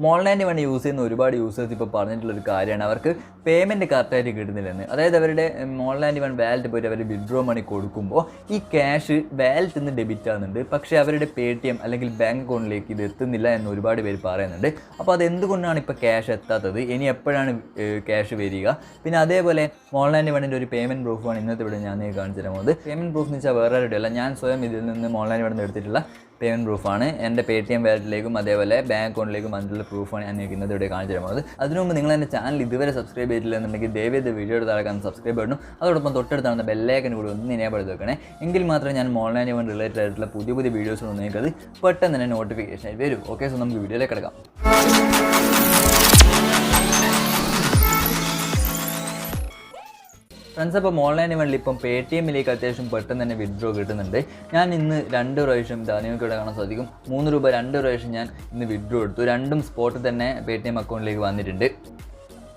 Online വണ്ടി use ചെയ്യുന്ന ഒരുപാട് യൂസേഴ്സ് ഇപ്പോൾ പറഞ്ഞിട്ടുള്ളൊരു കാര്യമാണ് അവർക്ക് പേയ്മെൻറ്റ് കറക്റ്റായിട്ട് കിട്ടുന്നില്ലെന്ന്. അതായത് അവരുടെ ഓൺലൈൻ വൺ വാലറ്റ് പോയിട്ട് അവർ വിഡ്രോ മണി കൊടുക്കുമ്പോൾ ഈ ക്യാഷ് വാലറ്റിൽ നിന്ന് ഡെബിറ്റ് ആകുന്നുണ്ട്, പക്ഷേ അവരുടെ പേടിഎം അല്ലെങ്കിൽ ബാങ്ക് അക്കൗണ്ടിലേക്ക് ഇത് എത്തുന്നില്ല എന്ന് ഒരുപാട് പേര് പറയുന്നുണ്ട്. അപ്പോൾ അതെന്തുകൊണ്ടാണ് ഇപ്പോൾ ക്യാഷ് എത്താത്തത്, ഇനി എപ്പോഴാണ് ക്യാഷ് വരിക? പിന്നെ അതേപോലെ ഓൺലൈൻ വണ്ടിൻ്റെ ഒരു പേയ്മെൻറ്റ് പ്രൂഫാണ് ഇന്നത്തെ ഇവിടെ ഞാൻ കാണിച്ചു തരാൻ പോകുന്നത്. പേയ്മെൻറ്റ് പ്രൂഫ് എന്ന് വെച്ചാൽ വേറെ ആരുടെയല്ല, ഞാൻ സ്വയം ഇതിൽ നിന്ന് ഓൺലൈൻ വണ്ടി എടുത്തിട്ടുള്ള പേയ്മെൻറ്റ് പ്രൂഫാണ്. എൻ്റെ പേടിഎം വാലറ്റിലേക്കും അതേപോലെ ബാങ്ക് അക്കൗണ്ടിലേക്കും വന്നിട്ടുള്ള പ്രൂഫാണ് ഞാൻ ഇന്നത്തെ ഇവിടെ കാണിച്ചു തരാൻ പോകുന്നത്. അതിനു മുമ്പ് നിങ്ങൾ എൻ്റെ ചാനൽ ഇതുവരെ സബ്സ്ക്രൈബ് ചെയ്തിട്ടില്ല എന്നുണ്ടെങ്കിൽ ദയവേത് വീഡിയോ താഴെ സബ്സ്ക്രൈബ് ചെയ്യണം. അതോടൊപ്പം തൊട്ടടുത്താണ് ബെല്ലൈക്കൻ കൂടി ഒന്ന് എനേബിൾ ചെയ്ത് വെക്കണേ. എങ്കിൽ മാത്രമേ ഞാൻ ഓൺലൈൻ ഇവന്റ് റിലേറ്റഡ് ആയിട്ടുള്ള പുതിയ വീഡിയോസ് നിങ്ങൾക്കത് പെട്ടെന്ന് തന്നെ നോട്ടിഫിക്കേഷൻ ആയി വരും. ഓക്കെ, സോ നമുക്ക് വീഡിയോയിലേക്ക് കിടക്കാം. ഫ്രണ്ട്സ്, അപ്പോൾ ഓൺലൈൻ വണ്ടിയിൽ ഇപ്പം പേടിഎമ്മിലേക്ക് അത്യാവശ്യം പെട്ടെന്ന് തന്നെ വിഡ്രോ കിട്ടുന്നുണ്ട്. ഞാൻ ഇന്ന് 2 പ്രാവശ്യം നിങ്ങൾക്ക് ഇവിടെ കാണാൻ സാധിക്കും, 3 രൂപ 2 പ്രാവശ്യം ഞാൻ ഇന്ന് വിഡ്രോ എടുത്തു. രണ്ടും സ്പോട്ടിൽ തന്നെ പേടിഎം അക്കൗണ്ടിലേക്ക് വന്നിട്ടുണ്ട്.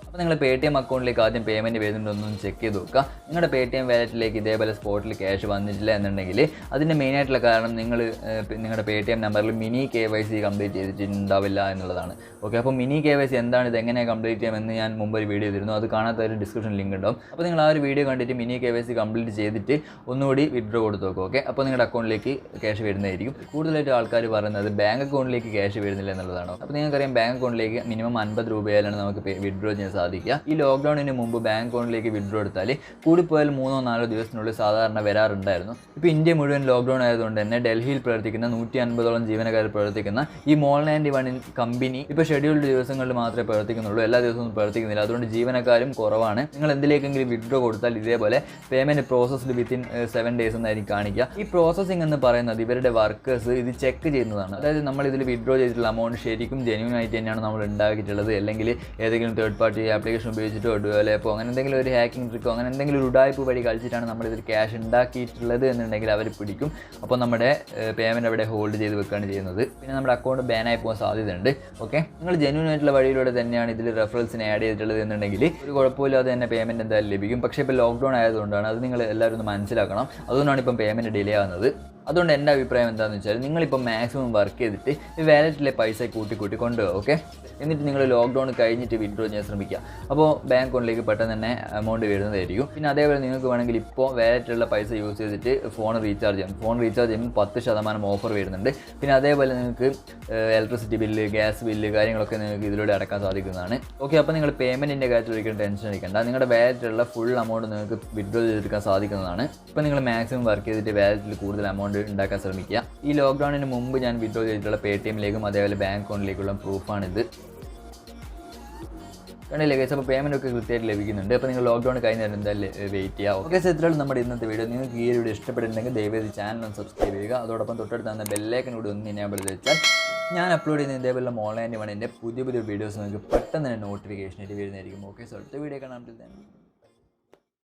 അപ്പോൾ നിങ്ങൾ പേടിഎം അക്കൗണ്ടിലേക്ക് ആദ്യം പേയ്മെൻറ്റ് വരുന്നുണ്ടോയെന്ന് ചെക്ക് ചെയ്ത് നോക്കുക. നിങ്ങളുടെ പേടിഎം വാലറ്റിലേക്ക് ഇതേപോലെ സ്പോട്ടിൽ ക്യാഷ് വന്നിട്ടില്ല എന്നുണ്ടെങ്കിൽ അതിൻ്റെ മെയിനായിട്ടുള്ള കാരണം നിങ്ങളുടെ പേടിഎം നമ്പറിൽ മിനി KYC കംപ്ലീറ്റ് ചെയ്തിട്ടുണ്ടാവില്ല എന്നുള്ളതാണ്. ഓക്കെ, അപ്പോൾ മിനി KYC എന്താണ്, ഇത് എങ്ങനെ കംപ്ലീറ്റ് ചെയ്യാമെന്ന് ഞാൻ മുമ്പ് ഒരു വീഡിയോ ചെയ്തിരുന്നു, അത് കാണാത്ത ഒരു ഡിസ്ക്രിപ്ഷൻ ലിങ്ക് ഉണ്ടാവും. അപ്പോൾ നിങ്ങൾ ആ ഒരു വീഡിയോ കണ്ടിട്ട് മിനി KYC കംപ്ലീറ്റ് ചെയ്തിട്ട് ഒന്നുകൂടി വിഡ്രോ കൊടുത്ത് നോക്കുക. ഓക്കെ, അപ്പോൾ നിങ്ങളുടെ അക്കൗണ്ടിലേക്ക് ക്യാഷ് വരുന്നതായിരിക്കും. കൂടുതലായിട്ട് ആൾക്കാർ പറയുന്നത് ബാങ്ക് അക്കൗണ്ടിലേക്ക് ക്യാഷ് വരുന്നില്ല എന്നുള്ളതാണ്. അപ്പോൾ നിങ്ങൾക്കറിയാം, ബാങ്ക് അക്കൗണ്ടിലേക്ക് മിനിമം 50 രൂപയാലാണ് നമുക്ക് വിഡ്രോ ചെയ്യാൻ സാധിക്കുക. ഈ ലോക്ക്ഡൗണിന് മുമ്പ് ബാങ്ക് അക്കൗണ്ടിലേക്ക് വിഡ്രോ എടുത്താൽ കൂടിപ്പോയാൽ 3-4 ദിവസത്തിനുള്ളിൽ സാധാരണ വരാറുണ്ടായിരുന്നു. ഇപ്പോൾ ഇന്ത്യ മുഴുവൻ ലോക്ക്ഡൗൺ ആയതുകൊണ്ട് തന്നെ ഡൽഹിയിൽ പ്രവർത്തിക്കുന്ന 150ഓളം ജീവനക്കാർ പ്രവർത്തിക്കുന്ന ഈ ഓൺലൈൻ വൺ കമ്പനി ഇപ്പോൾ ഷെഡ്യൂൾഡ് ദിവസങ്ങളിൽ മാത്രമേ പ്രവർത്തിക്കുന്നുള്ളൂ, എല്ലാ ദിവസവും പ്രവർത്തിക്കുന്നില്ല. അതുകൊണ്ട് ജീവനക്കാരും കുറവാണ്. നിങ്ങൾ എന്തിലേക്കെങ്കിലും വിഡ്രോ കൊടുത്താൽ ഇതേപോലെ പേയ്മെൻറ്റ് പ്രോസസ്ഡ് വിത്തിൻ 7 days എന്നായിരിക്കും കാണിക്കുക. ഈ പ്രോസസ്സിംഗ് എന്ന് പറയുന്നത് ഇവരുടെ വർക്കേഴ്സ് ഇത് ചെക്ക് ചെയ്യുന്നതാണ്. അതായത് നമ്മൾ ഇതിൽ വിഡ്രോ ചെയ്തിട്ടുള്ള അമൗണ്ട് ശരിക്കും ജെന്യൂൻ ആയിട്ട് തന്നെയാണ് നമ്മൾ ഉണ്ടാക്കിയിട്ടുള്ളത്, അല്ലെങ്കിൽ ഏതെങ്കിലും തേർഡ് പാർട്ടി ആപ്ലിക്കേഷൻ ഉപയോഗിച്ചിട്ടോ അതുപോലെ അപ്പോൾ അങ്ങനെ എന്തെങ്കിലും ഒരു ഹാക്കിംഗ് ട്രിക്കോ അങ്ങനെ എന്തെങ്കിലും ഒരു ഉഡായ്പ വഴി കളിച്ചിട്ടാണ് നമ്മൾ ഇതിൽ ക്യാഷ് ഉണ്ടാക്കിയിട്ടുള്ളത് എന്നുണ്ടെങ്കിൽ അവർ പിടിക്കും. അപ്പോൾ നമ്മുടെ പേയ്മെൻറ്റ് അവിടെ ഹോൾഡ് ചെയ്ത് വെക്കുകയാണ് ചെയ്യുന്നത്. പിന്നെ നമ്മുടെ അക്കൗണ്ട് ബാനായി പോകാൻ സാധ്യതയുണ്ട്. ഓക്കെ, നിങ്ങൾ ജെന്യൂൻ ആയിട്ടുള്ള വഴിയിലൂടെ തന്നെയാണ് ഇതിൽ റെഫറൽസിനെ ആഡ് ചെയ്തിട്ടുള്ളത് എന്നുണ്ടെങ്കിൽ ഒരു കുഴപ്പമില്ലാതെ തന്നെ പേയ്മെൻറ്റ് എന്തായാലും ലഭിക്കും. പക്ഷേ ഇപ്പോൾ ലോക്ക്ഡൗൺ ആയതുകൊണ്ടാണ്, അത് നിങ്ങൾ എല്ലാവരും ഒന്ന് മനസ്സിലാക്കണം. അതുകൊണ്ടാണ് ഇപ്പം പേയ്മെൻറ്റ് ഡിലേ ആകുന്നത്. അതുകൊണ്ട് എൻ്റെ അഭിപ്രായം എന്താണെന്ന് വെച്ചാൽ നിങ്ങളിപ്പോൾ മാക്സിമം വർക്ക് ചെയ്തിട്ട് ഈ വാലറ്റിലെ പൈസ കൂട്ടി കൊണ്ടുപോകുക. ഓക്കെ, എന്നിട്ട് നിങ്ങൾ ലോക്ക്ഡൗൺ കഴിഞ്ഞിട്ട് വിഡ്രോ ചെയ്യാൻ ശ്രമിക്കുക. അപ്പോൾ ബാങ്ക് അക്കൗണ്ടിലേക്ക് പെട്ടെന്ന് തന്നെ എമൗണ്ട് വരുന്നതായിരിക്കും. പിന്നെ അതേപോലെ നിങ്ങൾക്ക് വേണമെങ്കിൽ ഇപ്പോൾ വാലറ്റിലുള്ള പൈസ യൂസ് ചെയ്തിട്ട് ഫോൺ റീചാർജ് ചെയ്യാം. ഫോൺ റീചാർജ് ചെയ്യുമ്പോൾ 10% ഓഫർ വരുന്നുണ്ട്. പിന്നെ അതേപോലെ നിങ്ങൾക്ക് ഇലക്ട്രിസിറ്റി ബില്ല്, ഗ്യാസ് ബില്ല് കാര്യങ്ങളൊക്കെ നിങ്ങൾക്ക് ഇതിലൂടെ അടക്കാൻ സാധിക്കുന്നതാണ്. ഓക്കെ, അപ്പോൾ നിങ്ങൾ പേയ്മെൻറ്റിൻ്റെ കാര്യത്തിൽ ഒരിക്കലും ടെൻഷൻ അടിക്കേണ്ട. നിങ്ങളുടെ വാലറ്റിലുള്ള ഫുൾ എമൗണ്ട് നിങ്ങൾക്ക് വിഡ്രോ ചെയ്തെടുക്കാൻ സാധിക്കുന്നതാണ്. ഇപ്പോൾ നിങ്ങൾ മാക്സിമം വർക്ക് ചെയ്തിട്ട് വാലറ്റിൽ കൂടുതൽ എമൗണ്ട് ഉണ്ടാക്കാൻ ശ്രമിക്കുക. ഈ ലോക്ക്ഡൗണിന് മുമ്പ് ഞാൻ വിഡ്രോ ചെയ്തിട്ടുള്ള പേടിഎമ്മിലേക്കും അതേപോലെ ബാങ്ക് അക്കൗണ്ടിലേക്കുള്ള പ്രൂഫാണിത്. കണ്ടില്ലേ ഗൈസ്, അപ്പോൾ പേയ്മെൻറ്റ് ഒക്കെ കൃത്യമായിട്ട് ലഭിക്കുന്നുണ്ട്. അപ്പോൾ നിങ്ങൾ ലോക്ക്ഡൗൺ കഴിഞ്ഞാൽ എന്തായാലും വെയിറ്റ് ചെയ്യുക. ഓക്കെ, ഇത്രയാണ് നമ്മുടെ ഇന്നത്തെ വീഡിയോ. നിങ്ങൾക്ക് ഈ വീഡിയോ ഇഷ്ടപ്പെട്ടിട്ടുണ്ടെങ്കിൽ ദയവേത് ചാനൽ ഒന്ന് സബ്സ്ക്രൈബ് ചെയ്യുക. അതോടൊപ്പം തൊട്ടടുത്ത് ബെല്ലൈക്കൻ കൂടി ഒന്ന് എനേബിൾ ചെയ്ത് വെച്ചാൽ ഞാൻ അപ്ലോഡ് ചെയ്യുന്ന ഇതേപോലെ ഓൺലൈൻ വണ്ടിൻ്റെ പുതിയ വീഡിയോസ് നിങ്ങൾക്ക് പെട്ടെന്ന് തന്നെ നോട്ടിഫിക്കേഷൻ ആയിട്ട് വരുന്നതായിരിക്കും. ഓക്കെ, സോ അടുത്ത വീഡിയോ കാണാം.